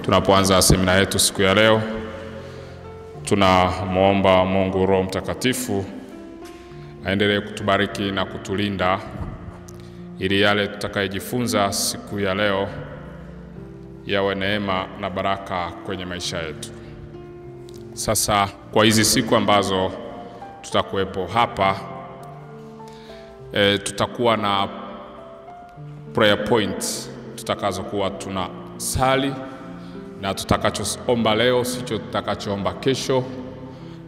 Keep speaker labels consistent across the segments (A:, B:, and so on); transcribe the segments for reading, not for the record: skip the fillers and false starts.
A: Tunapoanza semina yetu siku ya leo, tunamuomba Mungu Roho Mtakatifu aendelee kutubariki na kutulinda ili yale tutakayojifunza siku ya leo yawe neema na baraka kwenye maisha yetu. Sasa kwa hizi siku ambazo tutakuwepo hapa, tutakuwa na prayer points tutakazokuwa tunasali, na tutakachoomba leo sicho tutakachoomba kesho,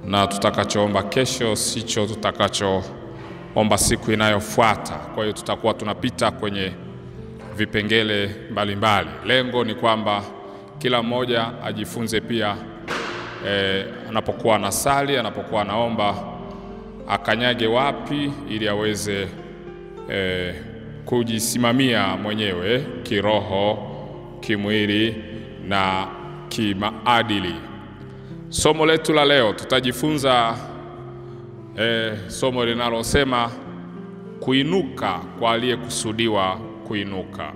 A: na tutakachoomba kesho sicho tutakachoomba siku inayofuata. Kwa hiyo tutakuwa tunapita kwenye vipengele mbalimbali. Lengo ni kwamba kila mmoja ajifunze pia anapokuwa anasali, anapokuwa anaomba, akanyage wapi ili aweze kujisimamia mwenyewe kiroho, kimwili na kimaadili. Somo letu la leo tutajifunza somo linalosema kuinuka kwa aliyekusudiwa kuinuka,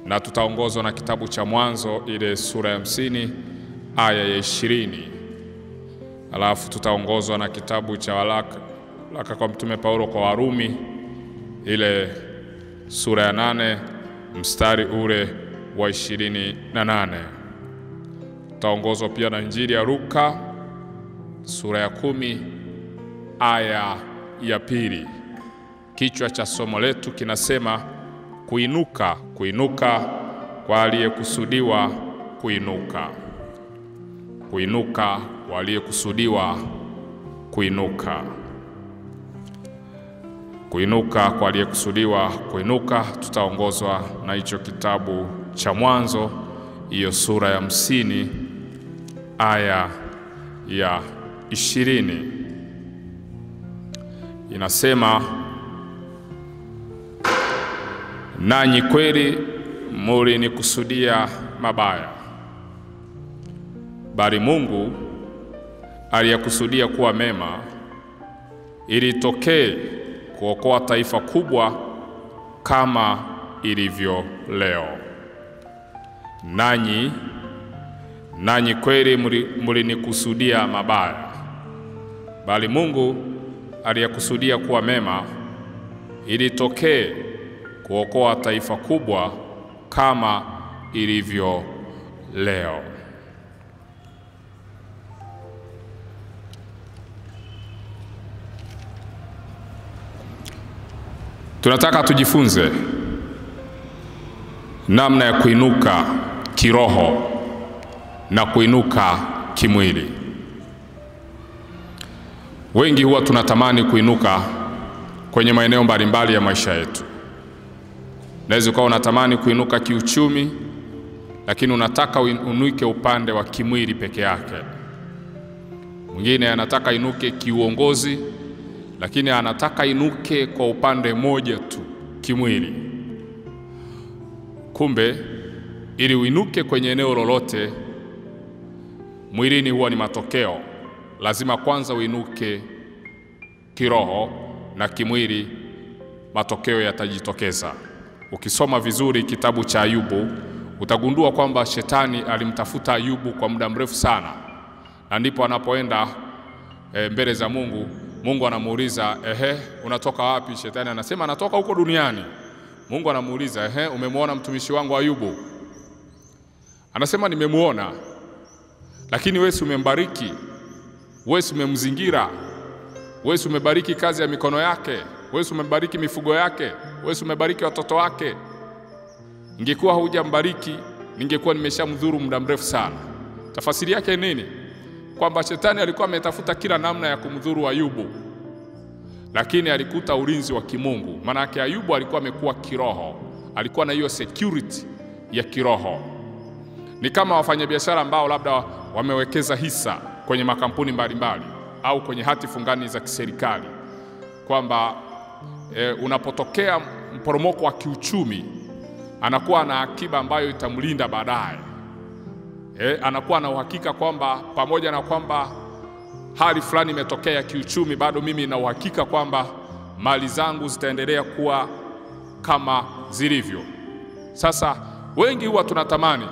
A: na tutaongozwa na kitabu cha Mwanzo ile sura ya 50 aya ya 20. Alafu tutaongozwa na kitabu cha waraka kwa Mtume Paulo kwa Warumi ile sura ya 8 mstari ule wa 28. Tutaongozwa pia na Injili ya Luka sura ya 10 aya ya 2. Kichwa cha somo letu kinasema kuinuka, kuinuka kwa aliyekusudiwa kuinuka. Kuinuka kwa aliyekusudiwa kuinuka. Kuinuka kwa aliyekusudiwa kuinuka. Tutaongozwa na hicho kitabu cha Mwanzo hiyo sura ya 50 aya ya 20. Inasema, nanyi kweli mlinikusudia mabaya, bali Mungu aliyakusudia kuwa mema, ili itokee kuokoa taifa kubwa kama ilivyo leo. Nanyi kweli mlinikusudia mabaya, bali Mungu aliyakusudia kuwa mema, ili itokee kuokoa taifa kubwa kama ilivyo leo. Tunataka tujifunze namna ya kuinuka kiroho na kuinuka kimwili. Wengi huwa tunatamani kuinuka kwenye maeneo mbalimbali ya maisha yetu. Naweza kuwa unatamani kuinuka kiuchumi, lakini unataka uinuke upande wa kimwili peke yake. Mwingine anataka inuke kiuongozi, lakini anataka inuke kwa upande moja tu, kimwili. Kumbe ili uinuke kwenye eneo lolote mwilini huwa ni matokeo. Lazima kwanza uinuke kiroho, na kimwili matokeo yatajitokeza. Ukisoma vizuri kitabu cha Ayubu, utagundua kwamba shetani alimtafuta Ayubu kwa muda mrefu sana, na ndipo anapoenda mbele za Mungu. Mungu anamuuliza, unatoka wapi? Shetani anasema anatoka huko duniani. Mungu anamuuliza, umemwona mtumishi wangu Ayubu? Anasema nimemuona, lakini wewe umembariki, wewe umemzingira, wewe umebariki kazi ya mikono yake, wewe umebariki mifugo yake, wewe umebariki watoto wake. Ingekuwa hujambariki, ningekuwa nimeshamdhuru muda mrefu sana. Tafasiri yake nini? Kwamba shetani alikuwa ametafuta kila namna ya kumdhuru Ayubu, lakini alikuta ulinzi wa kimungu. Maana yake Ayubu alikuwa amekuwa kiroho, alikuwa na hiyo security ya kiroho. Ni kama wafanyabiashara ambao labda wamewekeza hisa kwenye makampuni mbalimbali au kwenye hati fungani za kiserikali, kwamba unapotokea mporomoko wa kiuchumi anakuwa na akiba ambayo itamlinda baadaye. Anakuwa na uhakika kwamba pamoja na kwamba hali fulani imetokea ya kiuchumi, bado mimi na uhakika kwamba mali zangu zitaendelea kuwa kama zilivyo. Sasa wengi huwa tunatamani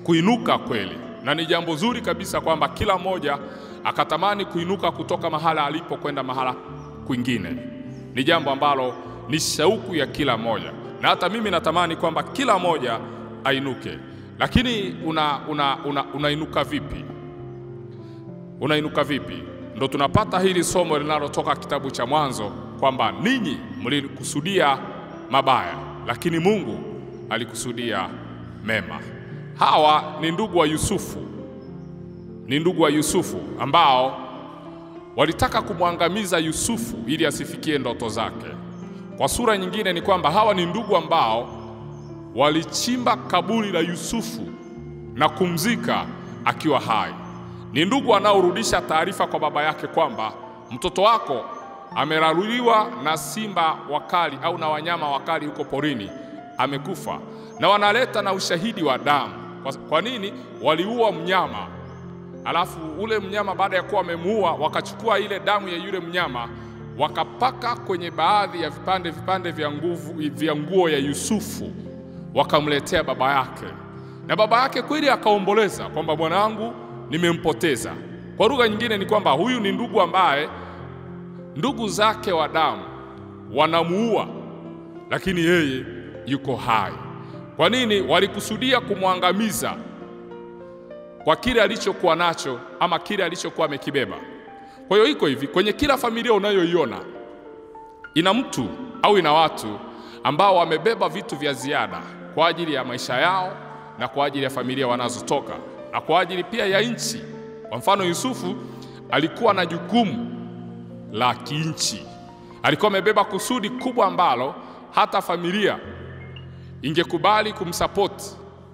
A: kuinuka kweli, na ni jambo zuri kabisa kwamba kila mmoja akatamani kuinuka kutoka mahala alipo kwenda mahala kwingine. Ni jambo ambalo ni shauku ya kila mmoja, na hata mimi natamani kwamba kila mmoja ainuke. Lakini unainuka vipi? Unainuka vipi? Ndo tunapata hili somo linalotoka kitabu cha Mwanzo kwamba ninyi mlikusudia mabaya, lakini Mungu alikusudia mema. Hawa ni ndugu wa Yusufu. Ni ndugu wa Yusufu ambao walitaka kumwangamiza Yusufu ili asifikie ndoto zake. Kwa sura nyingine ni kwamba hawa ni ndugu ambao walichimba kaburi la Yusufu na kumzika akiwa hai. Ni ndugu wanaorudisha taarifa kwa baba yake kwamba mtoto wako ameraruliwa na simba wakali au na wanyama wakali huko porini, amekufa. Na wanaleta na ushahidi wa damu. Kwa nini? Waliua mnyama, alafu ule mnyama baada ya kuwa wamemuua, wakachukua ile damu ya yule mnyama wakapaka kwenye baadhi ya vipande vya nguo ya Yusufu, wakamletea baba yake. Na baba yake kweli akaomboleza kwamba mwanangu nimempoteza. Kwa lugha nyingine ni kwamba huyu ni ndugu ambaye ndugu zake wa damu wanamuua, lakini yeye yuko hai. Kwa nini? Walikusudia kumwangamiza kwa kile alichokuwa nacho ama kile alichokuwa amekibeba. Kwa hiyo iko hivi, kwenye kila familia unayoiona ina mtu au ina watu ambao wamebeba vitu vya ziada kwa ajili ya maisha yao na kwa ajili ya familia wanazotoka na kwa ajili pia ya nchi. Kwa mfano, Yusufu alikuwa na jukumu la kinchi. Alikuwa amebeba kusudi kubwa ambalo hata familia ingekubali kumsupport,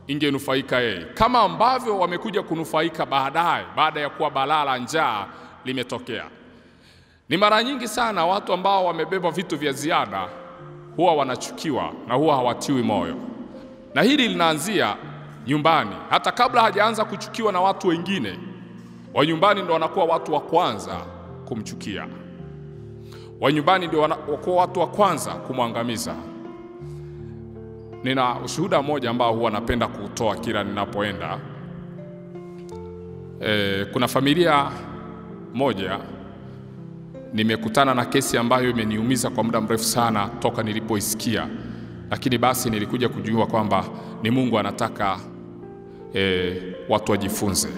A: ingenufaika yeye, kama ambavyo wamekuja kunufaika baadaye baada ya kuwa balaa la njaa limetokea. Ni mara nyingi sana watu ambao wamebeba vitu vya ziada huwa wanachukiwa na huwa hawatiwi moyo, na hili linaanzia nyumbani. Hata kabla hajaanza kuchukiwa na watu wengine, wa nyumbani ndio wanakuwa watu wa kwanza kumchukia. Wa nyumbani ndio wanakuwa watu wa kwanza kumwangamiza. Nina ushuhuda mmoja ambao huwa napenda kutoa kila ninapoenda. Kuna familia moja nimekutana na kesi ambayo imeniumiza kwa muda mrefu sana toka nilipoisikia, lakini basi nilikuja kujua kwamba ni Mungu anataka watu wajifunze.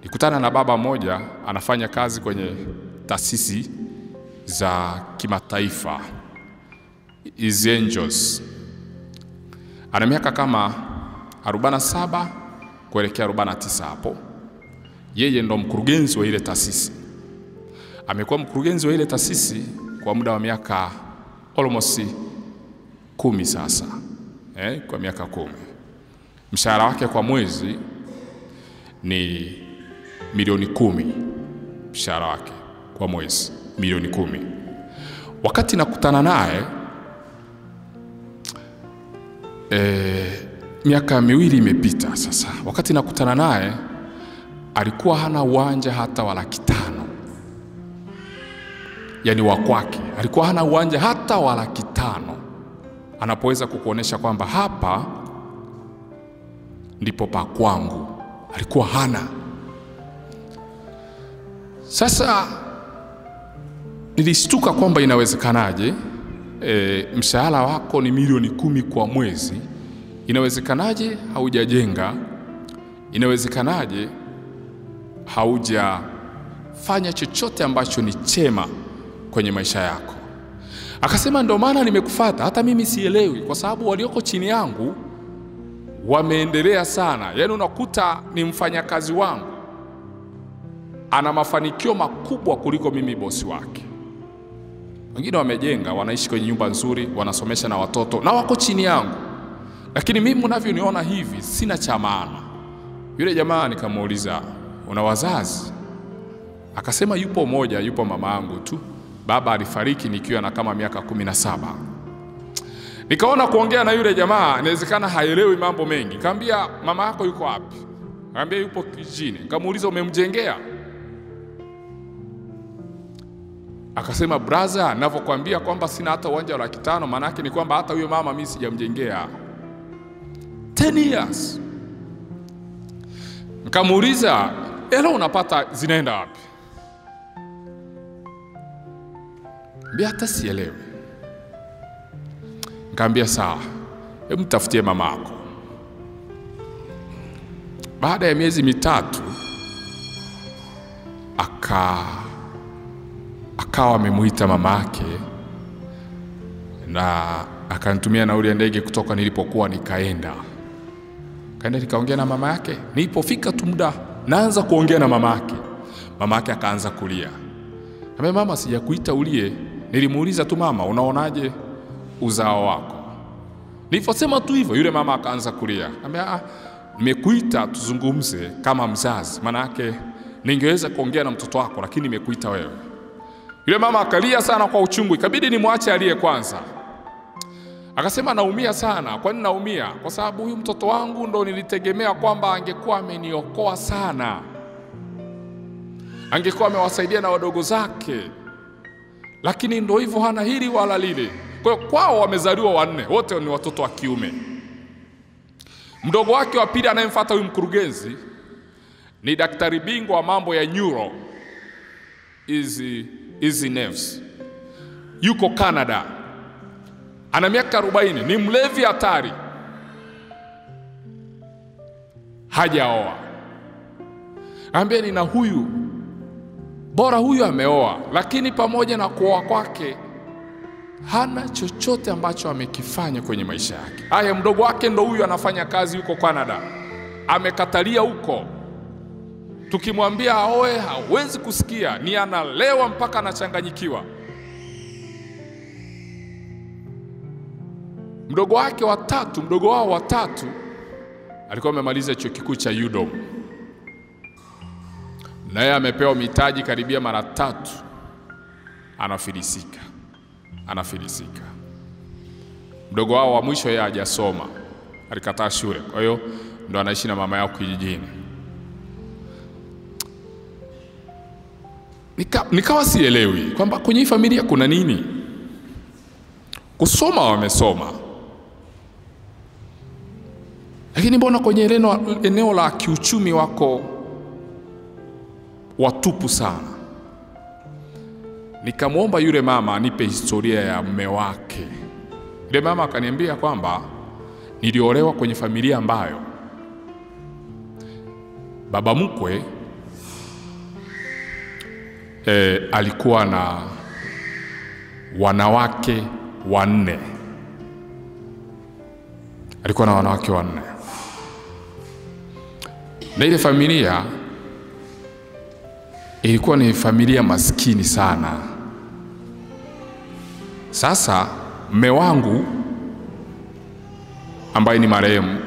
A: Nikutana na baba mmoja anafanya kazi kwenye taasisi za kimataifa, Is Angels. Ana miaka kama 47 kuelekea 49 hapo. Yeye ndo mkurugenzi wa ile taasisi. Amekuwa mkurugenzi wa ile taasisi kwa muda wa miaka almost 10 sasa. Kwa miaka 10. Mshahara wake kwa mwezi ni milioni 10. Mshahara wake kwa mwezi milioni 10. Wakati nakutana naye miaka 2 imepita sasa. Wakati nakutana naye alikuwa hana uwanja hata wa 500,000. Yaani wa kwake alikuwa hana uwanja hata wa 500,000 anapoweza kukuonesha kwamba hapa ndipo pa kwangu. Alikuwa hana. Sasa nilishtuka kwamba inawezekanaje mshahara wako ni milioni 10 kwa mwezi, inawezekanaje haujajenga, inawezekanaje haujafanya chochote ambacho ni chema kwenye maisha yako. Akasema ndio maana nimekufuata, hata mimi sielewi, kwa sababu walioko chini yangu wameendelea sana. Yaani unakuta ni mfanyakazi wangu ana mafanikio makubwa kuliko mimi bosi wake. Wengine wamejenga, wanaishi kwenye nyumba nzuri, wanasomesha na watoto na wako chini yangu. Lakini mimi unavyoniona hivi sina cha maana. Yule jamaa nikamuuliza, una wazazi? Akasema yupo mmoja, yupo mama yangu tu. Baba alifariki nikiwa na kama miaka 17. Nikaona kuongea na yule jamaa inawezekana haelewi mambo mengi. Nikamwambia, mama yako yuko wapi? Nikamwambia yupo kijijini. Nikamuuliza, umemjengea? Akasema, brother, ninavyokuambia kwamba sina hata uwanja wa 500,000, maana yake ni kwamba hata huyo mama mimi sijamjengea. 10 years Nikamuuliza, hela unapata zinaenda wapi? Mbia hata sielewi. Nikamwambia sawa, hebu mtafutie mamako. Baada ya miezi mitatu akawa amemuita mamake na akanitumia nauli ya ndege kutoka nilipokuwa. Kaenda nikaongea na mama yake. Nilipofika tu muda naanza kuongea na mamake akaanza kulia. Ambe, mama, sijakuita ulie, nilimuuliza tu mama unaonaje uzao wako. Niliposema tu hivyo yule mama akaanza kulia. Ambe, nimekuita tuzungumze kama mzazi, maana yake ningeweza kuongea na mtoto wako lakini nimekuita wewe. Yule mama akalia sana kwa uchungu, ikabidi nimwache alie kwanza. Akasema, naumia sana. Kwa nini naumia? Kwa sababu huyu mtoto wangu ndo nilitegemea kwamba angekuwa ameniokoa sana, angekuwa amewasaidia na wadogo zake, lakini ndo hivyo, hana hili wala lile. Kwa hiyo kwao wamezaliwa 4, wote ni watoto wa kiume. Mdogo wake wa pili anayemfuata huyu mkurugenzi ni daktari bingwa wa mambo ya neuro, easy nerves, yuko Canada, ana miaka 40, ni mlevi hatari, hajaoa. Ambieni na huyu, bora huyu ameoa, lakini pamoja na kuoa kwake hana chochote ambacho amekifanya kwenye maisha yake. Haya, mdogo wake ndo huyu anafanya kazi huko Canada, amekatalia huko. Tukimwambia aoe hawezi kusikia, ni analewa mpaka anachanganyikiwa. Mdogo wao wa tatu alikuwa amemaliza chuo kikuu cha UDOM, naye amepewa mitaji karibia mara 3, anafilisika. Mdogo wao wa mwisho yeye hajasoma, alikataa shule, kwa hiyo ndo anaishi na mama yao kijijini. Nikawa sielewi kwamba kwenye hii familia kuna nini. Kusoma wamesoma, lakini mbona kwenye eneo la kiuchumi wako watupu sana. Nikamwomba yule mama anipe historia ya mume wake. Yule mama akaniambia kwamba niliolewa kwenye familia ambayo baba mkwe alikuwa na wanawake 4. Na ile familia ilikuwa ni familia maskini sana. Sasa mume wangu ambaye ni marehemu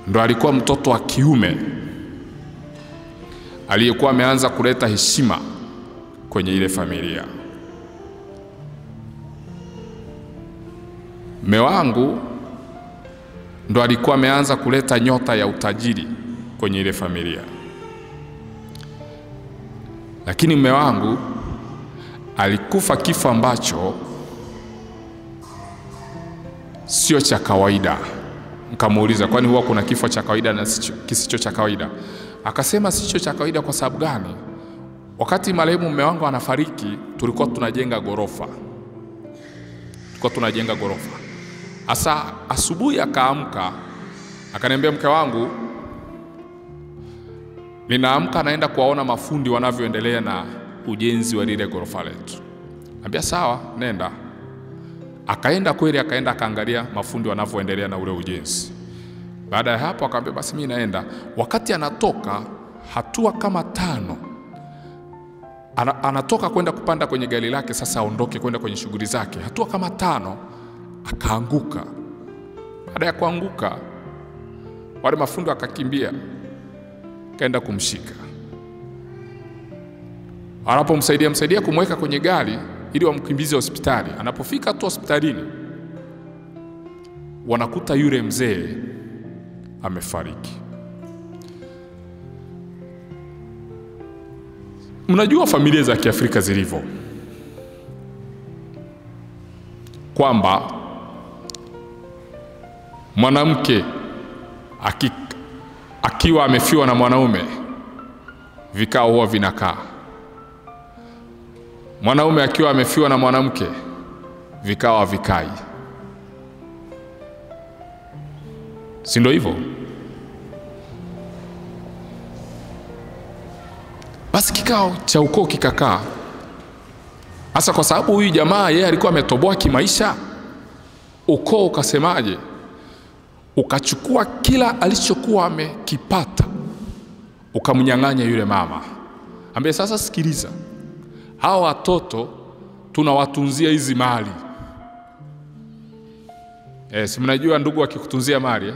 A: ndo alikuwa mtoto wa kiume aliyekuwa ameanza kuleta heshima kwenye ile familia. Mume wangu ndo alikuwa ameanza kuleta nyota ya utajiri kwenye ile familia. Lakini mume wangu alikufa kifo ambacho sio cha kawaida. Nikamuuliza, kwani huwa kuna kifo cha kawaida na kisicho cha kawaida? Akasema sicho cha kawaida. Kwa sababu gani? Wakati marehemu mume wangu anafariki, tulikuwa tunajenga ghorofa. Asa asubuhi akaamka, akaniambia, mke wangu, ninaamka naenda kuwaona mafundi wanavyoendelea na ujenzi wa lile ghorofa letu. Ambia sawa, nenda. Akaenda kweli, akaangalia mafundi wanavyoendelea na ule ujenzi. Baada ya hapo akamwambia basi mimi naenda. Wakati anatoka hatua kama 5, anatoka kwenda kupanda kwenye gari lake sasa aondoke kwenda kwenye shughuli zake, hatua kama 5 akaanguka. Baada ya kuanguka, wale mafundi akakimbia kaenda kumshika. Anapomsaidia kumweka kwenye gari ili wamkimbize hospitali. Anapofika tu hospitalini, wanakuta yule mzee amefariki. Mnajua familia za Kiafrika zilivyo, kwamba mwanamke akiwa amefiwa na mwanaume, vikao huwa vinakaa. Mwanaume akiwa amefiwa na mwanamke, vikao havikai. Si ndio hivyo? Basi kikao cha ukoo kikakaa. Hasa kwa sababu huyu jamaa yeye alikuwa ametoboa kimaisha, ukoo ukasemaje? Ukachukua kila alichokuwa amekipata, ukamnyang'anya yule mama. Ambaye sasa sikiliza, hao watoto tunawatunzia hizi mali. Si mnajua ndugu wakikutunzia mali,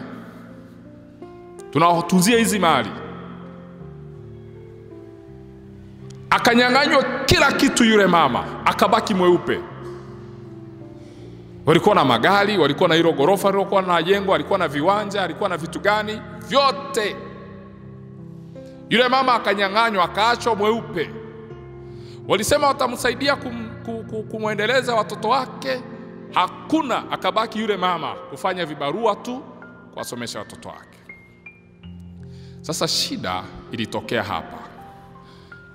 A: tunawatunzia hizi mali. Akanyang'anywa kila kitu yule mama, akabaki mweupe. Walikuwa na magari, walikuwa na hilo gorofa lilikuwa na jengo, walikuwa na viwanja, alikuwa na vitu gani vyote. Yule mama akanyang'anywa, akaachwa mweupe. Walisema watamsaidia kumuendeleza watoto wake, hakuna. Akabaki yule mama kufanya vibarua tu kuwasomesha watoto wake. Sasa shida ilitokea hapa.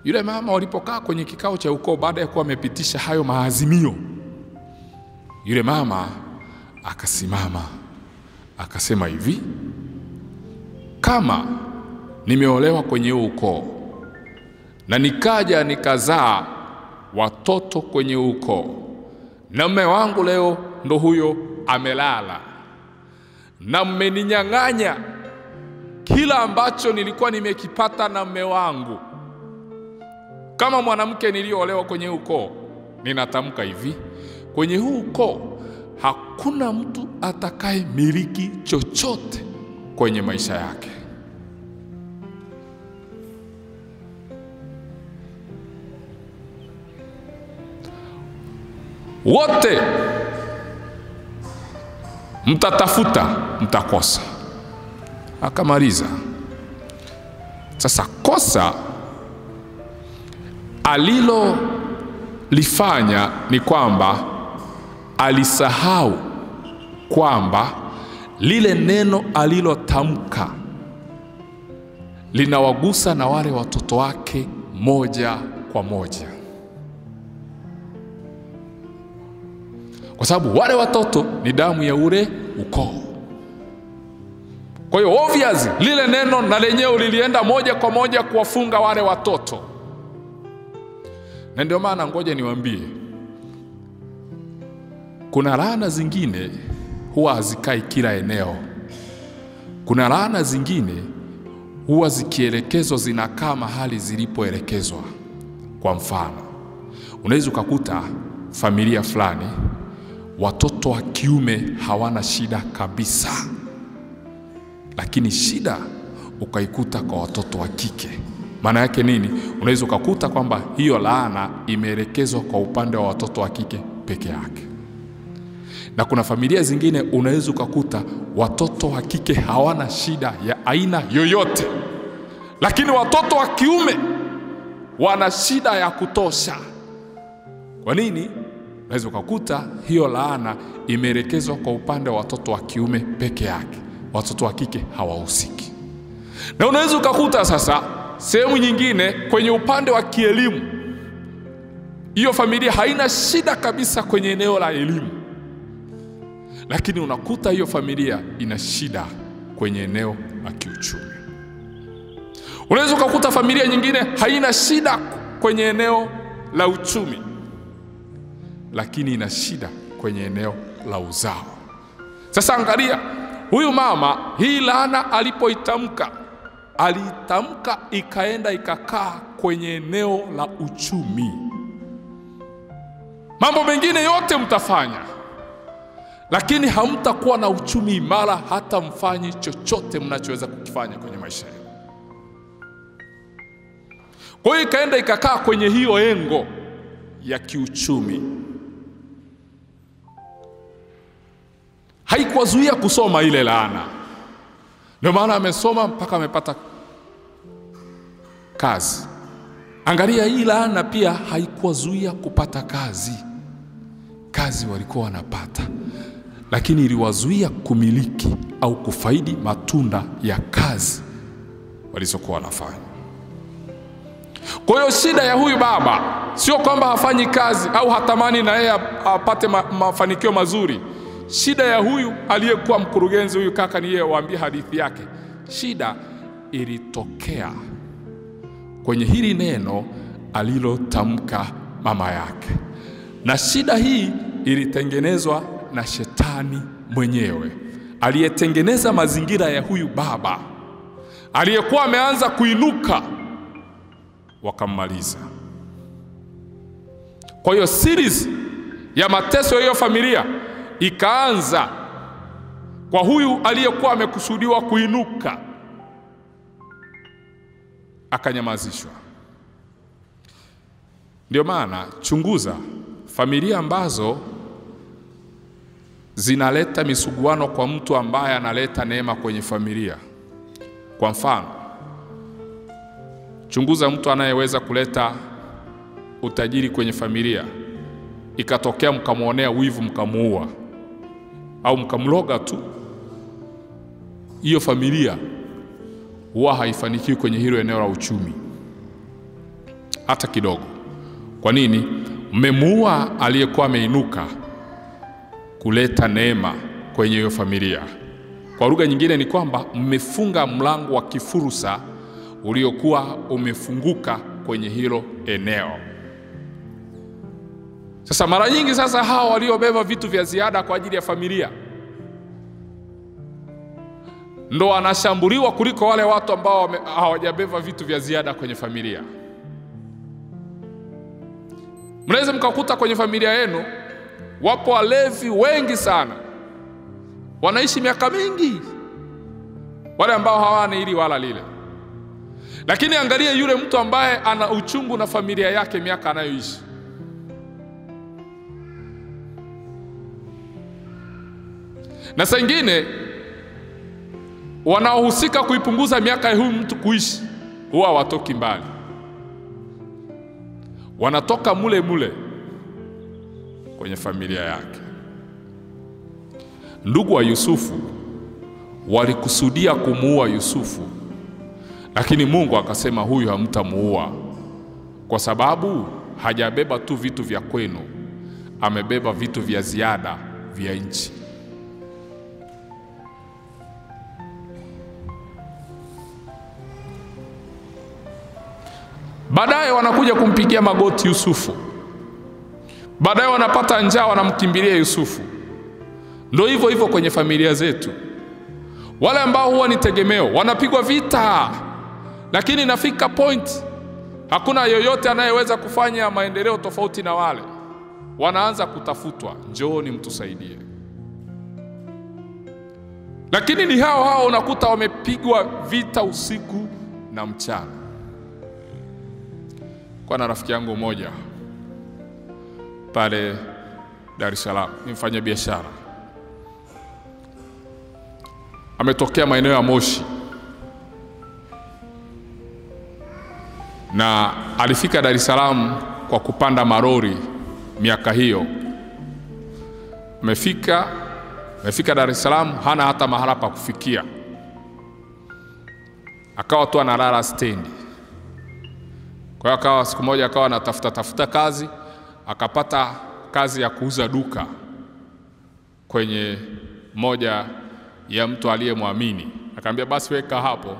A: Yule mama walipokaa kwenye kikao cha ukoo, baada ya kuwa amepitisha hayo maazimio, yule mama akasimama akasema hivi, kama nimeolewa kwenye ukoo na nikaja nikazaa watoto kwenye ukoo, na mume wangu leo ndo huyo amelala, na mmeninyang'anya kila ambacho nilikuwa nimekipata na mume wangu, kama mwanamke niliyoolewa kwenye ukoo, ninatamka hivi, kwenye huu ukoo hakuna mtu atakaye miliki chochote kwenye maisha yake. Wote mtatafuta, mtakosa. Akamaliza. Sasa kosa alilolifanya ni kwamba alisahau kwamba lile neno alilotamka linawagusa na wale watoto wake moja kwa moja. Kwa sababu wale watoto ni damu ya ule ukoo. Kwa hiyo obviously lile neno na lenyewe lilienda moja kwa moja kuwafunga wale watoto. Na ndio maana ngoja niwaambie, kuna laana zingine huwa hazikai kila eneo. Kuna laana zingine huwa zikielekezwa zinakaa mahali zilipoelekezwa. Kwa mfano, unaweza ukakuta familia fulani watoto wa kiume hawana shida kabisa, lakini shida ukaikuta kwa watoto wa kike. Maana yake nini? Unaweza ukakuta kwamba hiyo laana imeelekezwa kwa upande wa watoto wa kike peke yake. Na kuna familia zingine unaweza ukakuta watoto wa kike hawana shida ya aina yoyote, lakini watoto wa kiume wana shida ya kutosha. Kwa nini? Unaweza ukakuta hiyo laana imeelekezwa kwa upande wa watoto wa kiume peke yake, watoto wa kike hawahusiki. Na unaweza ukakuta sasa sehemu nyingine kwenye upande wa kielimu, hiyo familia haina shida kabisa kwenye eneo la elimu, lakini unakuta hiyo familia ina shida kwenye eneo la kiuchumi. Unaweza ukakuta familia nyingine haina shida kwenye eneo la uchumi, lakini ina shida kwenye eneo la uzao. Sasa angalia, huyu mama hii laana alipoitamka, alitamka ikaenda ikakaa kwenye eneo la uchumi. Mambo mengine yote mtafanya, lakini hamtakuwa na uchumi imara hata mfanyi chochote mnachoweza kukifanya kwenye maisha yenu. Kwa hiyo ikaenda ikakaa kwenye hiyo engo ya kiuchumi. Haikuwazuia kusoma ile laana. Ndio maana amesoma mpaka amepata kazi. Angalia, hii laana pia haikuwazuia kupata kazi. Kazi walikuwa wanapata, lakini iliwazuia kumiliki au kufaidi matunda ya kazi walizokuwa wanafanya. Kwa hiyo shida ya huyu baba sio kwamba hafanyi kazi au hatamani na yeye apate mafanikio mazuri. Shida ya huyu aliyekuwa mkurugenzi, huyu kaka ni yeye waambie hadithi yake. Shida ilitokea kwenye hili neno alilotamka mama yake. Na shida hii ilitengenezwa na Shetani mwenyewe, aliyetengeneza mazingira ya huyu baba aliyekuwa ameanza kuinuka, wakammaliza. Kwa hiyo series ya mateso ya hiyo familia ikaanza kwa huyu aliyekuwa amekusudiwa kuinuka, akanyamazishwa. Ndio maana chunguza familia ambazo zinaleta misuguano kwa mtu ambaye analeta neema kwenye familia. Kwa mfano, chunguza mtu anayeweza kuleta utajiri kwenye familia, ikatokea mkamuonea wivu mkamuua au mkamloga tu, hiyo familia huwa haifanikiwi kwenye hilo eneo la uchumi hata kidogo. Kwa nini? Mmemuua aliyekuwa ameinuka kuleta neema kwenye hiyo familia. Kwa lugha nyingine ni kwamba mmefunga mlango wa kifursa uliokuwa umefunguka kwenye hilo eneo. Sasa mara nyingi hao waliobeba vitu vya ziada kwa ajili ya familia ndo wanashambuliwa kuliko wale watu ambao hawajabeba vitu vya ziada kwenye familia. Mnaweza mkakuta kwenye familia yenu wapo walevi wengi sana, wanaishi miaka mingi, wale ambao hawana hili wala lile. Lakini angalia yule mtu ambaye ana uchungu na familia yake miaka anayoishi. Na saa nyingine wanaohusika kuipunguza miaka ya huyu mtu kuishi huwa watoki mbali, wanatoka mule mule kwenye familia yake. Ndugu wa Yusufu walikusudia kumuua Yusufu, lakini Mungu akasema huyu hamtamuua, kwa sababu hajabeba tu vitu vya kwenu, amebeba vitu vya ziada vya nchi. Baadaye wanakuja kumpigia magoti Yusufu. Baadaye wanapata njaa, wanamkimbilia Yusufu. Ndio hivyo hivyo kwenye familia zetu. Wale ambao huwa ni tegemeo wanapigwa vita, lakini nafika point hakuna yoyote anayeweza kufanya maendeleo tofauti na wale. Wanaanza kutafutwa, njooni mtusaidie. Lakini ni hao unakuta wamepigwa vita usiku na mchana. Kwa na rafiki yangu mmoja pale Dar es Salaam, ni mfanya biashara, ametokea maeneo ya Moshi, na alifika Dar es Salaam kwa kupanda marori miaka hiyo. Amefika Dar es Salaam, hana hata mahala pa kufikia, akawa tu analala stendi. Kwa hiyo akawa siku moja akawa anatafuta kazi, akapata kazi ya kuuza duka kwenye moja ya mtu aliyemwamini. Akamwambia basi weka hapo,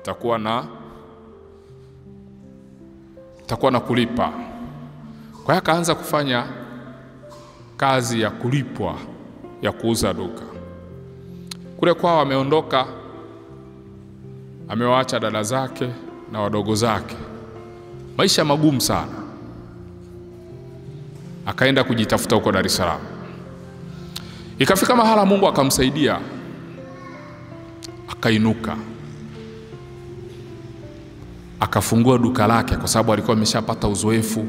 A: takuwa na kulipa. Kwa hiyo akaanza kufanya kazi ya kulipwa ya kuuza duka. Kule kwao ameondoka, amewaacha dada zake na wadogo zake, maisha magumu sana. Akaenda kujitafuta huko Dar es Salaam. Ikafika mahala Mungu akamsaidia, akainuka, akafungua duka lake, kwa sababu alikuwa ameshapata uzoefu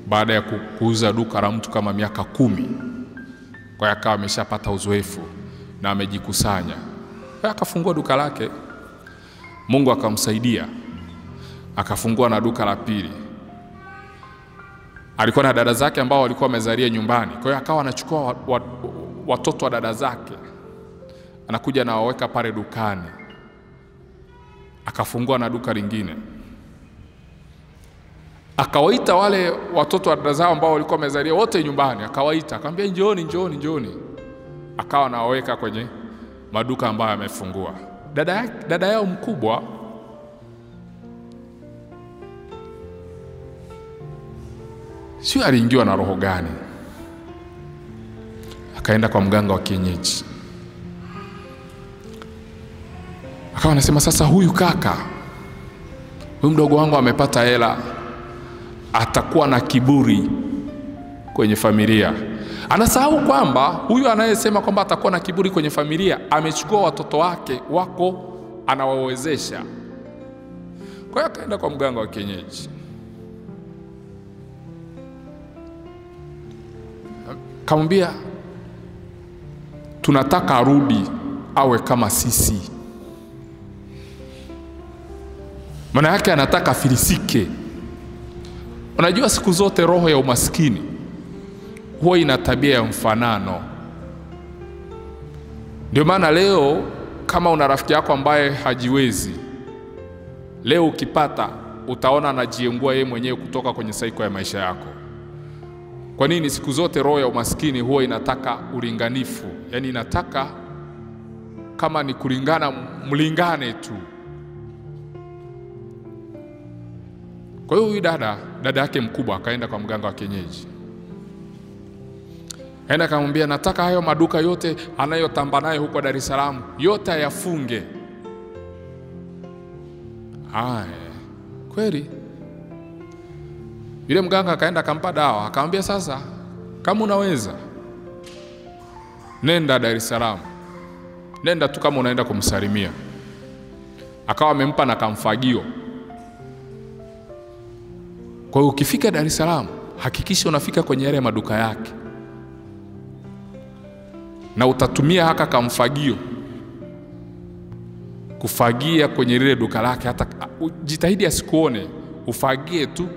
A: baada ya kuuza duka la mtu kama miaka 10. Kwa hiyo akawa ameshapata uzoefu na amejikusanya. Kwa hiyo akafungua duka lake. Mungu akamsaidia, akafungua na duka la pili. Alikuwa na dada zake ambao walikuwa wamezalia nyumbani. Kwa hiyo akawa anachukua watoto wa dada zake, anakuja na waweka pale dukani, akafungua na duka lingine. Akawaita wale watoto wa dada zao ambao walikuwa wamezalia wote nyumbani, akawaita, akamwambia njooni. Akawa anawaweka kwenye maduka ambayo amefungua. Dada yao mkubwa sio aliingiwa na roho gani, akaenda kwa mganga wa kienyeji. Akawa anasema, sasa huyu mdogo wangu amepata hela, atakuwa na kiburi kwenye familia. Anasahau kwamba huyu anayesema kwamba atakuwa na kiburi kwenye familia amechukua watoto wake wako anawawezesha. Kwa hiyo akaenda kwa mganga wa kienyeji. Kamwambia, tunataka arudi awe kama sisi. Maana yake anataka filisike. Unajua siku zote roho ya umaskini huwa ina tabia ya mfanano. Ndio maana leo kama una rafiki yako ambaye hajiwezi, leo ukipata utaona anajiengua yeye mwenyewe kutoka kwenye saiko ya maisha yako. Kwa nini? Siku zote roho ya umaskini huwa inataka ulinganifu. Yaani inataka kama ni kulingana, mlingane tu. Kwa hiyo huyu dada yake mkubwa akaenda kwa mganga wa kienyeji. Aenda akamwambia, nataka hayo maduka yote anayotamba naye huko Dar es Salaam yote ayafunge. Kweli? Yule mganga akaenda akampa dawa, akamwambia, sasa kama unaweza nenda Dar es Salaam. Nenda tu kama unaenda kumsalimia. Akawa amempa na kamfagio. Kwa hiyo ukifika Dar es Salaam, hakikisha unafika kwenye yale maduka yake. Na utatumia haka kamfagio kufagia kwenye lile duka lake, hata jitahidi asikuone, ufagie tu.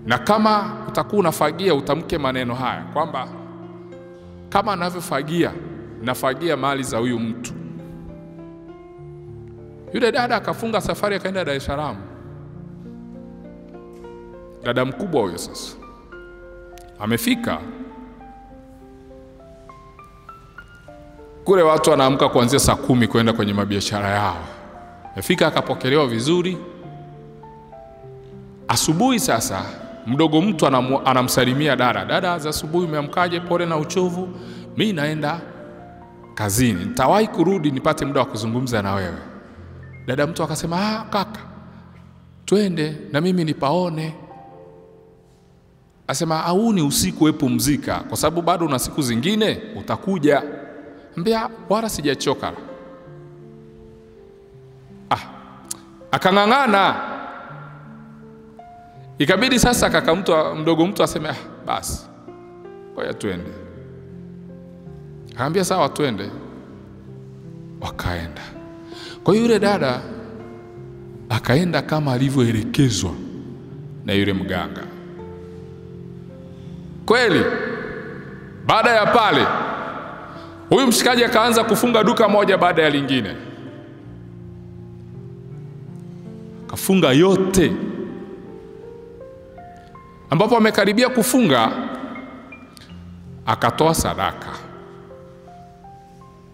A: Na kama utakuwa unafagia utamke maneno haya kwamba kama anavyofagia nafagia mali za huyu mtu. Yule dada akafunga safari akaenda Dar es Salaam. Dada mkubwa huyo sasa amefika kule, watu wanaamka kuanzia saa 10 kwenda kwenye mabiashara yao. Amefika akapokelewa vizuri. Asubuhi sasa mdogo mtu anamsalimia dada, za asubuhi umeamkaje? Pole na uchovu, mimi naenda kazini, nitawahi kurudi nipate muda wa kuzungumza na wewe. Dada mtu akasema, kaka, twende na mimi nipaone. Asema, au ni usiku wewe pumzika, kwa sababu bado una siku zingine utakuja. Mbea, wala sijachoka. Akang'ang'ana. Ikabidi sasa kaka mdogo mtu aseme, basi ngoja twende. Akaambia, sawa twende. Wakaenda. Kwa hiyo yule dada akaenda kama alivyoelekezwa na yule mganga. Kweli baada ya pale huyu mshikaji akaanza kufunga duka moja baada ya lingine. Kafunga yote. Ambapo amekaribia kufunga, akatoa sadaka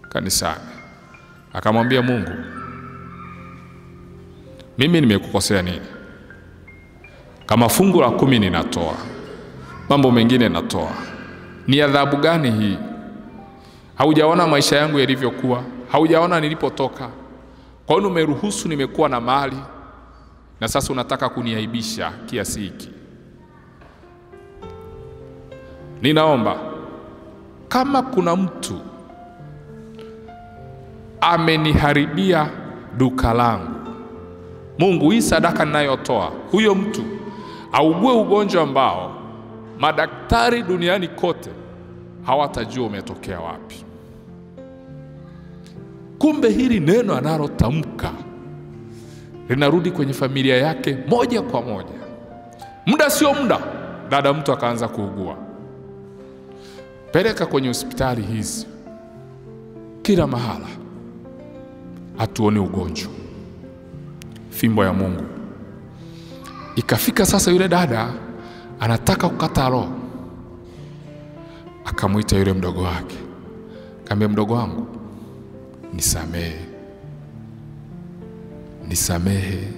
A: kanisani. Akamwambia Mungu, mimi nimekukosea nini? Kama fungu la 10 ninatoa, mambo mengine natoa, ni adhabu gani hii? Haujaona maisha yangu yalivyokuwa? Haujaona nilipotoka? Kwa nini umeruhusu nimekuwa na mali na sasa unataka kuniaibisha kiasi hiki? Ninaomba kama kuna mtu ameniharibia duka langu, Mungu, hii sadaka ninayotoa, huyo mtu augue ugonjwa ambao madaktari duniani kote hawatajua umetokea wapi. Kumbe hili neno analotamka linarudi kwenye familia yake moja kwa moja. Muda sio muda, dada mtu akaanza kuugua. Peleka kwenye hospitali hizi kila mahala, hatuoni ugonjwa. fimbo ya Mungu. Ikafika sasa yule dada anataka kukata roho. Akamuita yule mdogo wake. Akamwambia, mdogo wangu, nisamehe. Nisamehe.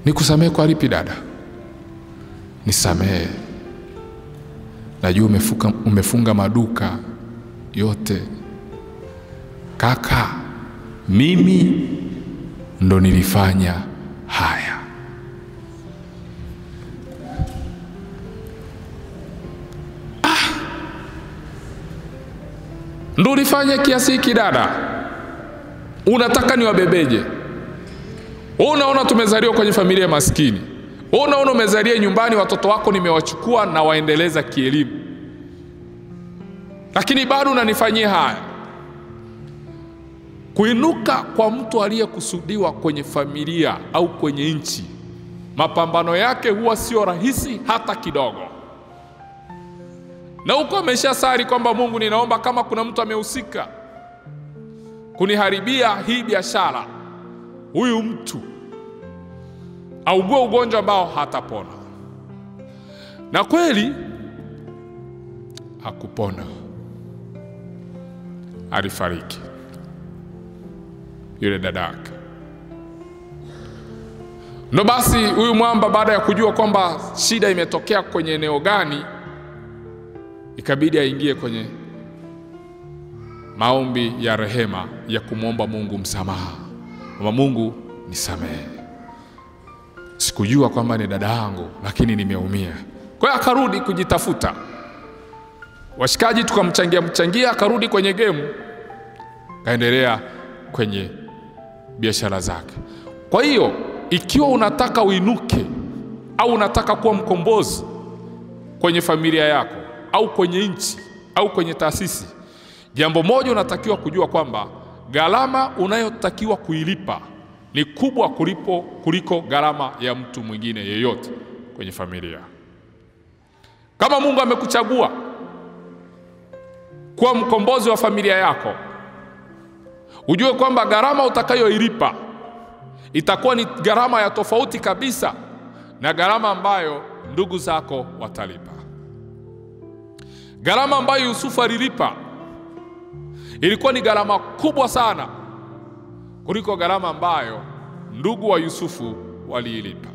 A: Nikusamehe kwa lipi dada? Nisamehe. Najua umefunga maduka yote. Kaka, mimi ndo nilifanya haya. Ndo ulifanya kiasi hiki dada? Unataka niwabebeje? Unaona tumezaliwa kwenye familia maskini. Unaona umezalia nyumbani, watoto wako nimewachukua na waendeleza kielimu. Lakini bado unanifanyia haya. Kuinuka kwa mtu aliyekusudiwa kwenye familia au kwenye nchi, mapambano yake huwa sio rahisi hata kidogo. Na uko ameshasali kwamba Mungu, ninaomba kama kuna mtu amehusika kuniharibia hii biashara, huyu mtu augue ugonjwa ambao hatapona. Na kweli hakupona, alifariki yule dadake. Ndo basi huyu mwamba baada ya kujua kwamba shida imetokea kwenye eneo gani, ikabidi aingie kwenye maombi ya rehema ya kumwomba Mungu msamaha. Mama, Mungu nisamehe. Sikujua kwamba ni dada yangu, lakini nimeumia. Kwa hiyo akarudi kujitafuta. Washikaji tukamchangia, akarudi kwenye game. Kaendelea kwenye biashara zake. Kwa hiyo ikiwa unataka uinuke au unataka kuwa mkombozi kwenye familia yako au kwenye nchi au kwenye taasisi, jambo moja unatakiwa kujua kwamba gharama unayotakiwa kuilipa ni kubwa kuliko gharama ya mtu mwingine yeyote kwenye familia. Kama Mungu amekuchagua kuwa mkombozi wa familia yako, ujue kwamba gharama utakayoilipa itakuwa ni gharama ya tofauti kabisa na gharama ambayo ndugu zako watalipa. Gharama ambayo Yusufu alilipa ilikuwa ni gharama kubwa sana kuliko gharama ambayo ndugu wa Yusufu waliilipa.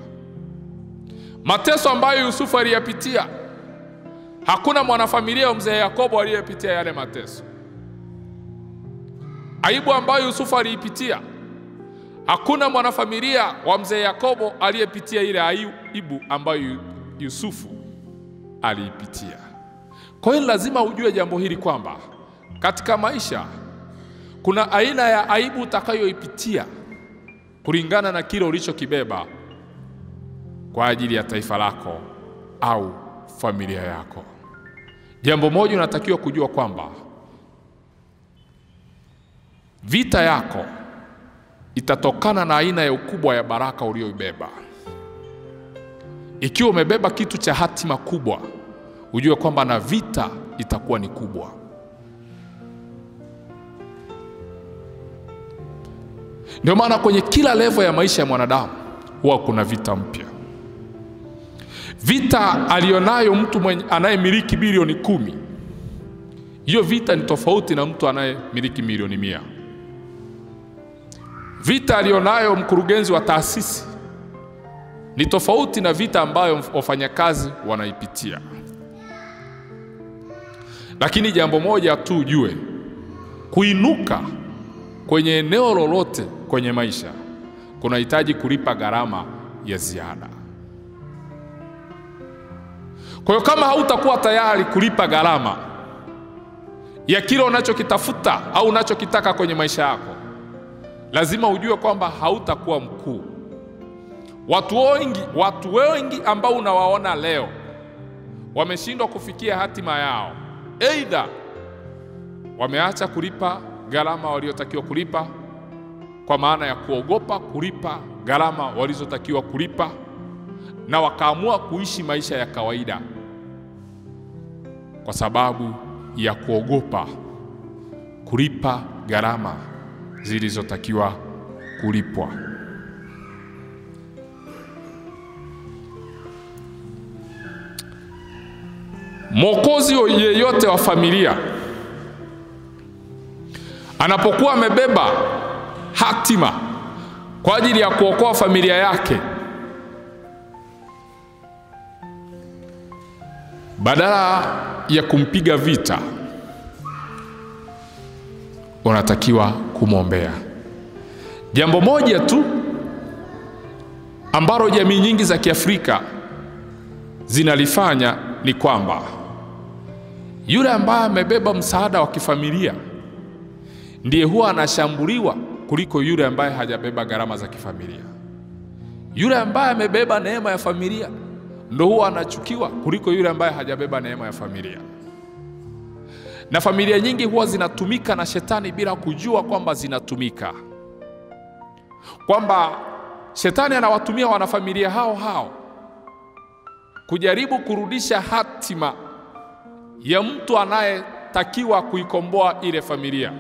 A: Mateso ambayo Yusufu aliyapitia, hakuna mwanafamilia wa mzee Yakobo aliyepitia yale mateso. Aibu ambayo Yusufu aliipitia, hakuna mwanafamilia wa mzee Yakobo aliyepitia ile aibu ambayo Yusufu aliipitia. Kwa hiyo lazima ujue jambo hili kwamba katika maisha kuna aina ya aibu utakayoipitia kulingana na kile ulichokibeba kwa ajili ya taifa lako au familia yako. Jambo moja unatakiwa kujua kwamba vita yako itatokana na aina ya ukubwa ya baraka uliyoibeba. Ikiwa umebeba kitu cha hatima kubwa, ujue kwamba na vita itakuwa ni kubwa. Ndio maana kwenye kila level ya maisha ya mwanadamu huwa kuna vita mpya. Vita alionayo mtu anayemiliki bilioni 10, hiyo vita ni tofauti na mtu anayemiliki milioni 100. Vita alionayo mkurugenzi wa taasisi ni tofauti na vita ambayo wafanyakazi wanaipitia. Lakini jambo moja tu ujue, kuinuka kwenye eneo lolote kwenye maisha kunahitaji kulipa gharama ya ziada. Kwa hiyo kama hautakuwa tayari kulipa gharama ya kile unachokitafuta au unachokitaka kwenye maisha yako, lazima ujue kwamba hautakuwa mkuu. Watu wengi ambao unawaona leo wameshindwa kufikia hatima yao. Aidha wameacha kulipa gharama waliotakiwa kulipa kwa maana ya kuogopa kulipa gharama walizotakiwa kulipa, na wakaamua kuishi maisha ya kawaida kwa sababu ya kuogopa kulipa gharama zilizotakiwa kulipwa. Mwokozi yeyote wa familia anapokuwa amebeba hatima kwa ajili ya kuokoa familia yake, badala ya kumpiga vita, unatakiwa kumwombea. Jambo moja tu ambalo jamii nyingi za Kiafrika zinalifanya ni kwamba yule ambaye amebeba msaada wa kifamilia ndiye huwa anashambuliwa kuliko yule ambaye hajabeba gharama za kifamilia. Yule ambaye amebeba neema ya familia ndo huwa anachukiwa kuliko yule ambaye hajabeba neema ya familia. Na familia nyingi huwa zinatumika na shetani bila kujua kwamba zinatumika, kwamba shetani anawatumia wanafamilia hao kujaribu kurudisha hatima ya mtu anayetakiwa kuikomboa ile familia.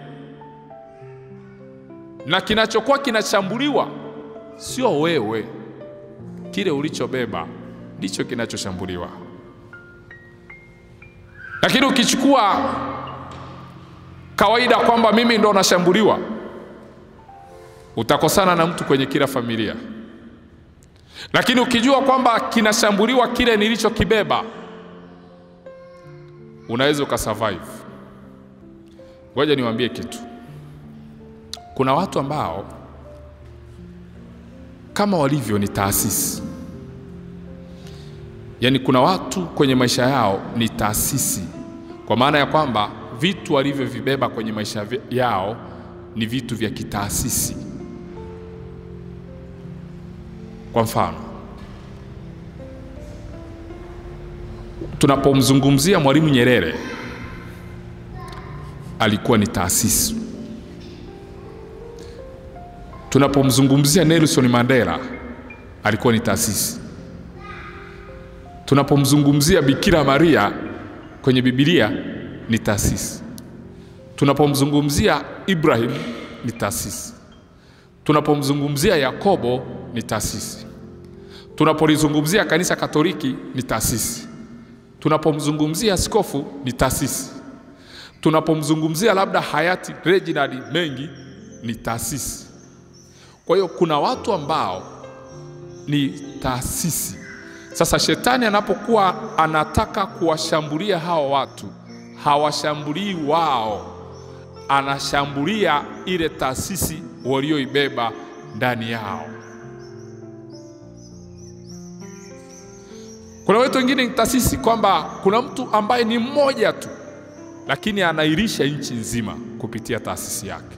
A: Na kinachokuwa kinashambuliwa sio wewe, kile ulichobeba ndicho kinachoshambuliwa. Lakini ukichukua kawaida kwamba mimi ndo nashambuliwa, utakosana na mtu kwenye kila familia. Lakini ukijua kwamba kinashambuliwa kile nilichokibeba, unaweza ukasurvive. Ngoja niwaambie kitu. Kuna watu ambao kama walivyo ni taasisi. Yaani kuna watu kwenye maisha yao ni taasisi, kwa maana ya kwamba vitu walivyovibeba kwenye maisha yao ni vitu vya kitaasisi. Kwa mfano, tunapomzungumzia Mwalimu Nyerere, alikuwa ni taasisi. Tunapomzungumzia Nelson Mandela, alikuwa ni taasisi. Tunapomzungumzia Bikira Maria kwenye Biblia, ni taasisi. Tunapomzungumzia Ibrahim, ni taasisi. Tunapomzungumzia Yakobo, ni taasisi. Tunapolizungumzia kanisa Katoliki, ni taasisi. Tunapomzungumzia askofu, ni taasisi. Tunapomzungumzia labda hayati Reginald Mengi, ni taasisi. Kwa hiyo kuna watu ambao ni taasisi. Sasa shetani anapokuwa anataka kuwashambulia hao watu, hawashambulii wao, anashambulia ile taasisi walioibeba ndani yao. Kuna watu wengine ni taasisi, kwamba kuna mtu ambaye ni mmoja tu lakini anairisha nchi nzima kupitia taasisi yake.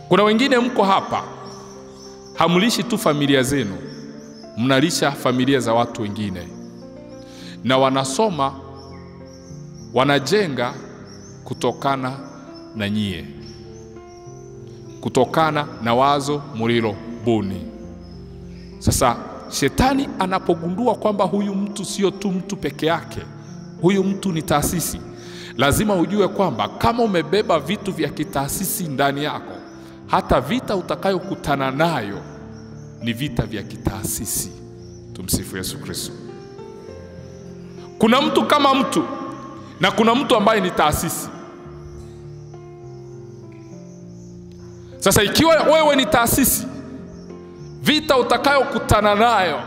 A: Kuna wengine mko hapa, hamlishi tu familia zenu, mnalisha familia za watu wengine, na wanasoma, wanajenga kutokana na nyie, kutokana na wazo mulilo buni. Sasa shetani anapogundua kwamba huyu mtu sio tu mtu peke yake, huyu mtu ni taasisi, lazima ujue kwamba kama umebeba vitu vya kitaasisi ndani yako, hata vita utakayokutana nayo ni vita vya kitaasisi. Tumsifu Yesu Kristo. Kuna mtu kama mtu na kuna mtu ambaye ni taasisi. Sasa ikiwa wewe ni taasisi, vita utakayokutana nayo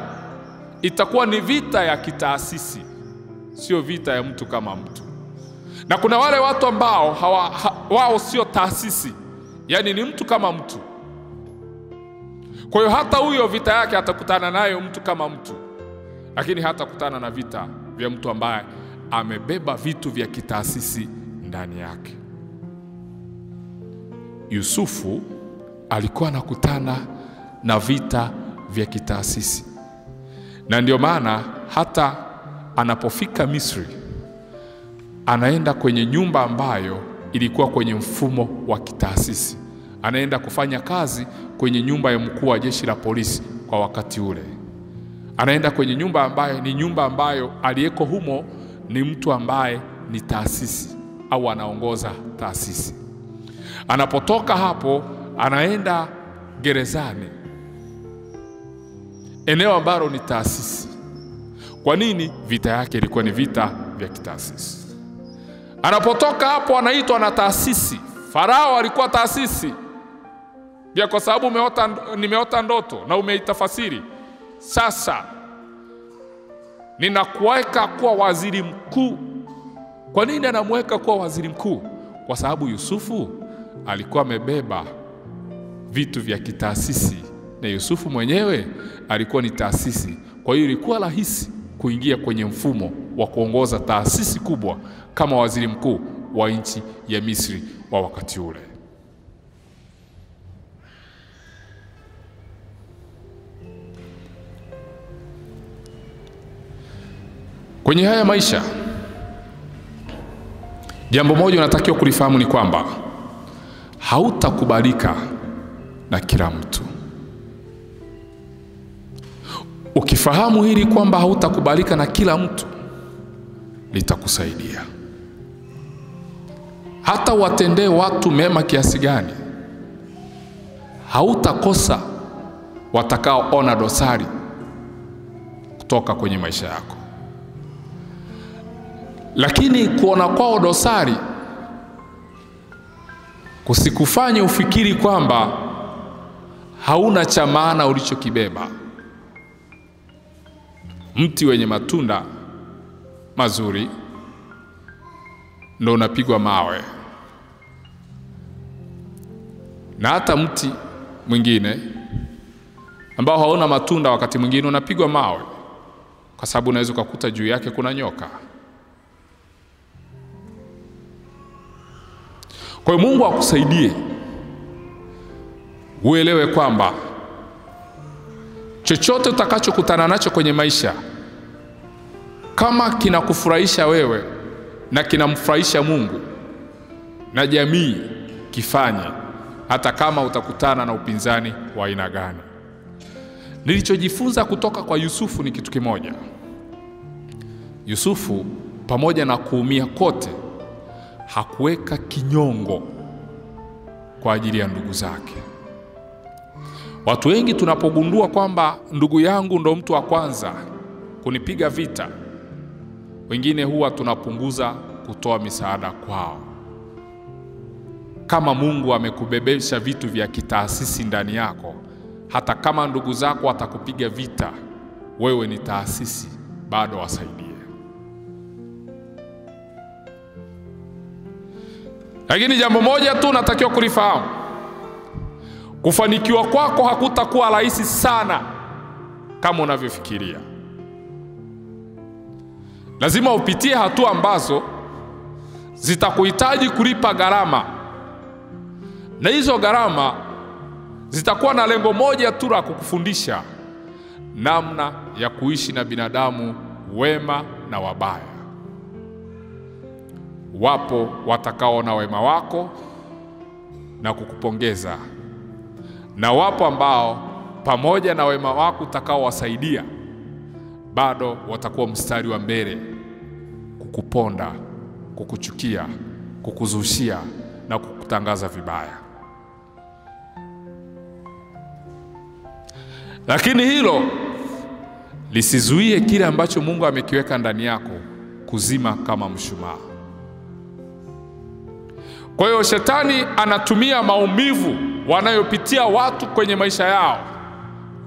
A: itakuwa ni vita ya kitaasisi, sio vita ya mtu kama mtu. Na kuna wale watu ambao wao sio taasisi, yani ni mtu kama mtu. Kwa hiyo hata huyo vita yake atakutana nayo mtu kama mtu, lakini hatakutana na vita vya mtu ambaye amebeba vitu vya kitaasisi ndani yake. Yusufu alikuwa anakutana na vita vya kitaasisi, na ndio maana hata anapofika Misri anaenda kwenye nyumba ambayo ilikuwa kwenye mfumo wa kitaasisi. Anaenda kufanya kazi kwenye nyumba ya mkuu wa jeshi la polisi kwa wakati ule. Anaenda kwenye nyumba ambayo ni nyumba ambayo aliyeko humo ni mtu ambaye ni taasisi au anaongoza taasisi. Anapotoka hapo anaenda gerezani, eneo ambalo ni taasisi. Kwa nini? Vita yake ilikuwa ni vita vya kitaasisi. Anapotoka hapo anaitwa na taasisi. Farao alikuwa taasisi. Pia kwa sababu nimeota ndoto na umeitafasiri, sasa ninakuweka kuwa waziri mkuu. Kwa nini anamweka kuwa waziri mkuu? Kwa sababu Yusufu alikuwa amebeba vitu vya kitaasisi, na Yusufu mwenyewe alikuwa ni taasisi. Kwa hiyo ilikuwa rahisi kuingia kwenye mfumo wa kuongoza taasisi kubwa kama waziri mkuu wa nchi ya Misri wa wakati ule. Kwenye haya maisha, jambo moja unatakiwa kulifahamu ni kwamba hautakubalika na kila mtu. Ukifahamu hili kwamba hautakubalika na kila mtu, litakusaidia. Hata watendee watu mema kiasi gani, hautakosa watakaoona dosari kutoka kwenye maisha yako. Lakini kuona kwao dosari kusikufanye ufikiri kwamba hauna cha maana ulichokibeba. Mti wenye matunda mazuri ndio unapigwa mawe, na hata mti mwingine ambao hauna matunda wakati mwingine unapigwa mawe, kwa sababu unaweza kukuta juu yake kuna nyoka. Kwa hiyo Mungu akusaidie uelewe kwamba chochote utakachokutana nacho kwenye maisha, kama kinakufurahisha wewe na kinamfurahisha Mungu na jamii, kifanye, hata kama utakutana na upinzani wa aina gani. Nilichojifunza kutoka kwa Yusufu ni kitu kimoja. Yusufu pamoja na kuumia kote, hakuweka kinyongo kwa ajili ya ndugu zake. Watu wengi tunapogundua kwamba ndugu yangu ndo mtu wa kwanza kunipiga vita, wengine huwa tunapunguza kutoa misaada kwao. Kama Mungu amekubebesha vitu vya kitaasisi ndani yako, hata kama ndugu zako watakupiga vita, wewe ni taasisi, bado wasaidie. Lakini jambo moja tu natakiwa kulifahamu: kufanikiwa kwako hakutakuwa rahisi sana kama unavyofikiria. Lazima upitie hatua ambazo zitakuhitaji kulipa gharama, na hizo gharama zitakuwa na lengo moja tu la kukufundisha namna ya kuishi na binadamu wema na wabaya. Wapo watakaoona wema wako na kukupongeza, na wapo ambao pamoja na wema wako utakaowasaidia, bado watakuwa mstari wa mbele kukuponda, kukuchukia, kukuzushia na kukutangaza vibaya. Lakini hilo lisizuie kile ambacho Mungu amekiweka ndani yako kuzima kama mshumaa. Kwa hiyo shetani anatumia maumivu wanayopitia watu kwenye maisha yao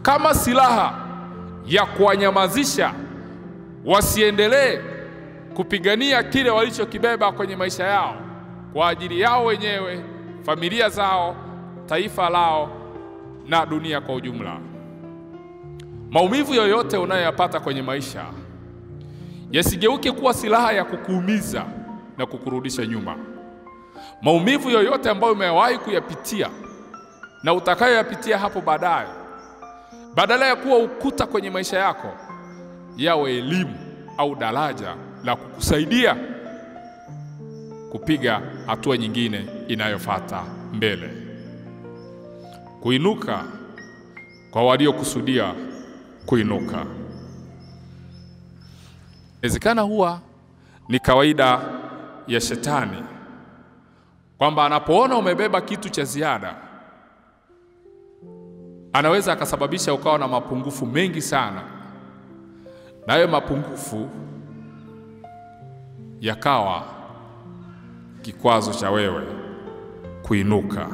A: kama silaha ya kuwanyamazisha wasiendelee kupigania kile walichokibeba kwenye maisha yao kwa ajili yao wenyewe, familia zao, taifa lao na dunia kwa ujumla. Maumivu yoyote unayoyapata kwenye maisha yasigeuke kuwa silaha ya kukuumiza na kukurudisha nyuma. Maumivu yoyote ambayo umewahi kuyapitia na utakayoyapitia hapo baadaye, badala ya kuwa ukuta kwenye maisha yako, yawe elimu au daraja la kukusaidia kupiga hatua nyingine inayofuata mbele. Kuinuka kwa waliokusudia kuinuka. Inawezekana huwa ni kawaida ya shetani kwamba anapoona umebeba kitu cha ziada, anaweza akasababisha ukawa na mapungufu mengi sana, na hayo mapungufu yakawa kikwazo cha wewe kuinuka.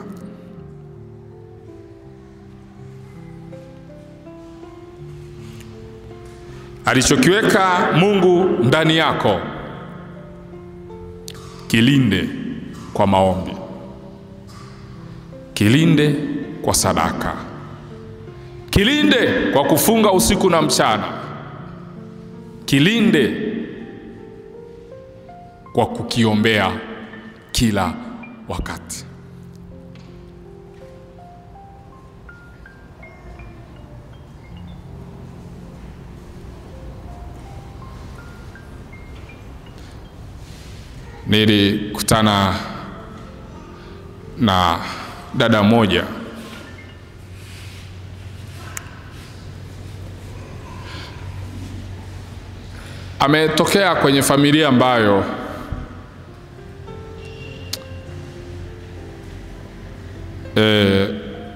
A: Alichokiweka Mungu ndani yako, kilinde kwa maombi, kilinde kwa sadaka, kilinde kwa kufunga usiku na mchana, kilinde kwa kukiombea kila wakati. Nilikutana na dada moja ametokea kwenye familia ambayo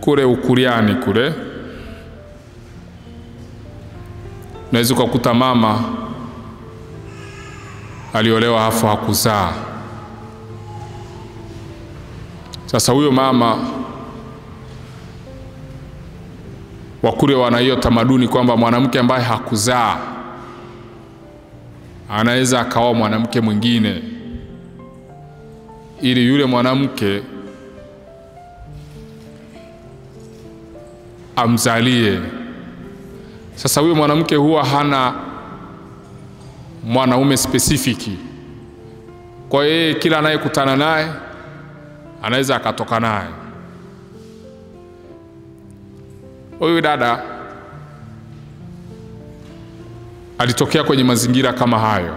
A: kule Ukuriani kule, naweza kukuta mama aliolewa hafu hakuzaa. Sasa huyo mama wakule wana hiyo tamaduni kwamba mwanamke ambaye hakuzaa anaweza akaoa mwanamke mwingine ili yule mwanamke amzalie. Sasa huyo mwanamke huwa hana mwanaume specifiki, kwa hiyo kila anayekutana naye anaweza akatoka naye. Huyu dada alitokea kwenye mazingira kama hayo.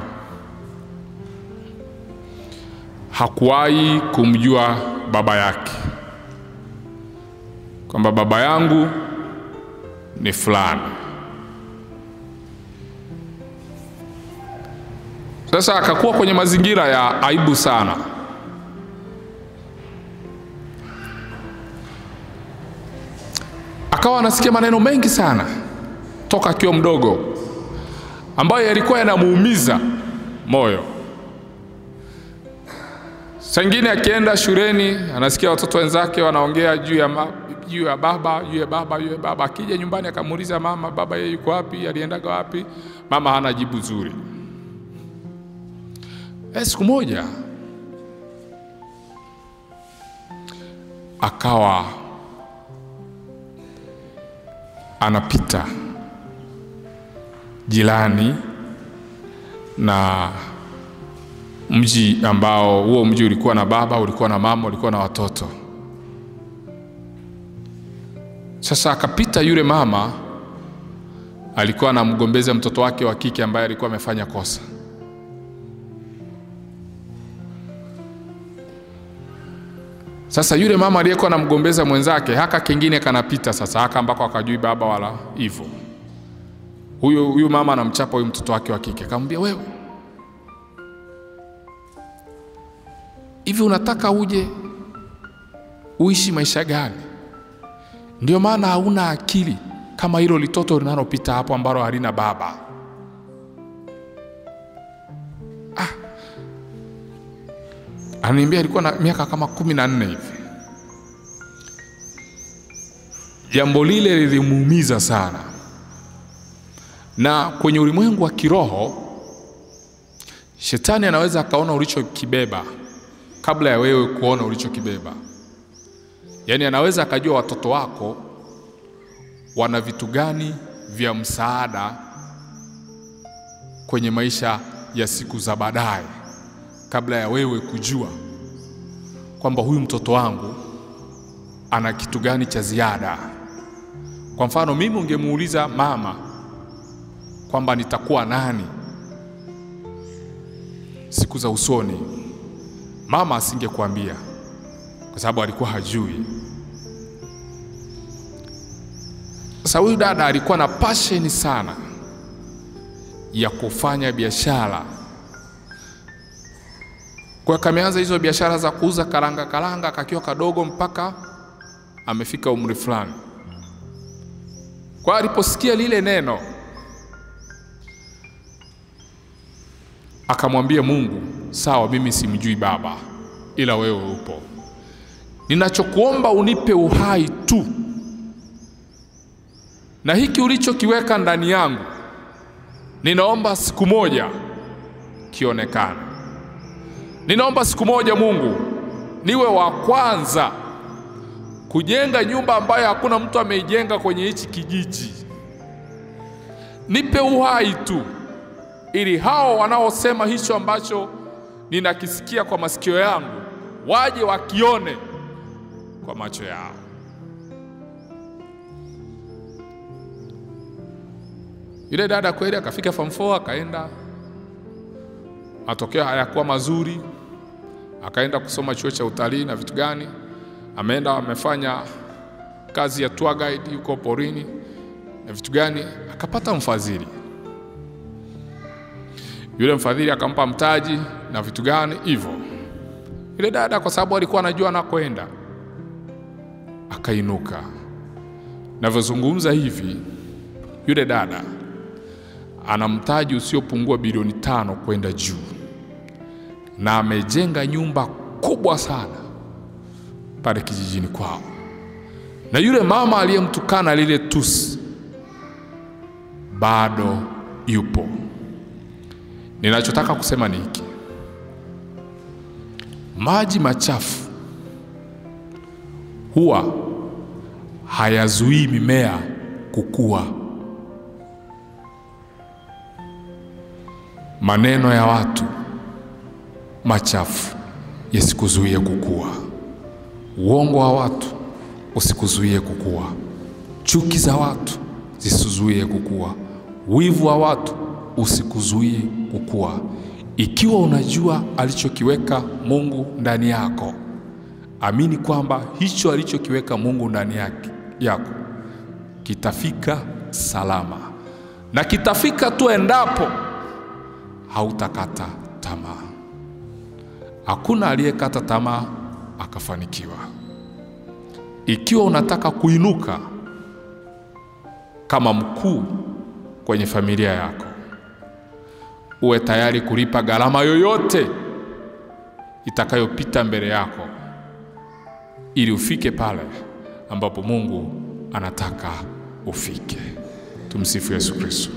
A: Hakuwahi kumjua baba yake, kwamba baba yangu ni fulani. Sasa akakuwa kwenye mazingira ya aibu sana. Akawa anasikia maneno mengi sana toka akiwa mdogo ambayo yalikuwa yanamuumiza moyo. Sangine akienda shuleni anasikia watoto wenzake wanaongea juu ya baba. Akija nyumbani akamuuliza mama, baba yeye yuko wapi, aliendaga wapi? Mama hana jibu zuri. Siku moja akawa anapita jirani na mji ambao huo mji ulikuwa na baba, ulikuwa na mama, ulikuwa na watoto. Sasa akapita yule mama, alikuwa anamgombeza mtoto wake wa kike ambaye alikuwa amefanya kosa. Sasa yule mama aliyekuwa anamgombeza mwenzake haka kingine kanapita sasa, haka ambako akajui baba wala hivyo. Huyu mama anamchapa huyu mtoto wake wa kike, akamwambia, wewe hivi unataka uje uishi maisha gani? Ndio maana hauna akili kama hilo litoto linalopita hapo ambalo halina baba. Ananiambia alikuwa na miaka kama 14 hivi. Jambo lile lilimuumiza sana. Na kwenye ulimwengu wa kiroho, shetani anaweza akaona ulichokibeba kabla ya wewe kuona ulichokibeba. Yaani anaweza akajua watoto wako wana vitu gani vya msaada kwenye maisha ya siku za baadaye, kabla ya wewe kujua kwamba huyu mtoto wangu ana kitu gani cha ziada. Kwa mfano, mimi ungemuuliza mama kwamba nitakuwa nani siku za usoni, mama asingekuambia kwa sababu alikuwa hajui. Sasa huyu dada alikuwa na passion sana ya kufanya biashara Kwa kameanza hizo biashara za kuuza karanga kakiwa kadogo mpaka amefika umri fulani. Kwa aliposikia lile neno, akamwambia Mungu, sawa, mimi simjui baba, ila wewe upo. Ninachokuomba unipe uhai tu, na hiki ulichokiweka ndani yangu ninaomba siku moja kionekane. Ninaomba siku moja Mungu niwe wa kwanza kujenga nyumba ambayo hakuna mtu ameijenga kwenye hichi kijiji. Nipe uhai tu, ili hao wanaosema hicho ambacho ninakisikia kwa masikio yangu waje wakione kwa macho yao. Yule dada kweli akafika form 4, akaenda, matokeo hayakuwa mazuri, akaenda kusoma chuo cha utalii na vitu gani, ameenda amefanya kazi ya tour guide yuko porini na vitu gani, akapata mfadhili. Yule mfadhili akampa mtaji na vitu gani hivyo. Yule dada kwa sababu alikuwa anajua anakoenda, akainuka. Navyozungumza hivi, yule dada ana mtaji usiopungua bilioni 5 kwenda juu, na amejenga nyumba kubwa sana pale kijijini kwao. Na yule mama aliyemtukana lile tusi bado yupo. Ninachotaka kusema ni hiki: maji machafu huwa hayazuii mimea kukua. Maneno ya watu machafu yasikuzuie kukua. Uongo wa watu usikuzuie kukua. Chuki za watu zisizuie kukua. Wivu wa watu usikuzuie kukua. Ikiwa unajua alichokiweka Mungu ndani yako, amini kwamba hicho alichokiweka Mungu ndani yako kitafika salama, na kitafika tu endapo hautakata tamaa. Hakuna aliyekata tamaa akafanikiwa. Ikiwa unataka kuinuka kama mkuu kwenye familia yako, uwe tayari kulipa gharama yoyote itakayopita mbele yako ili ufike pale ambapo Mungu anataka ufike. Tumsifu Yesu Kristo.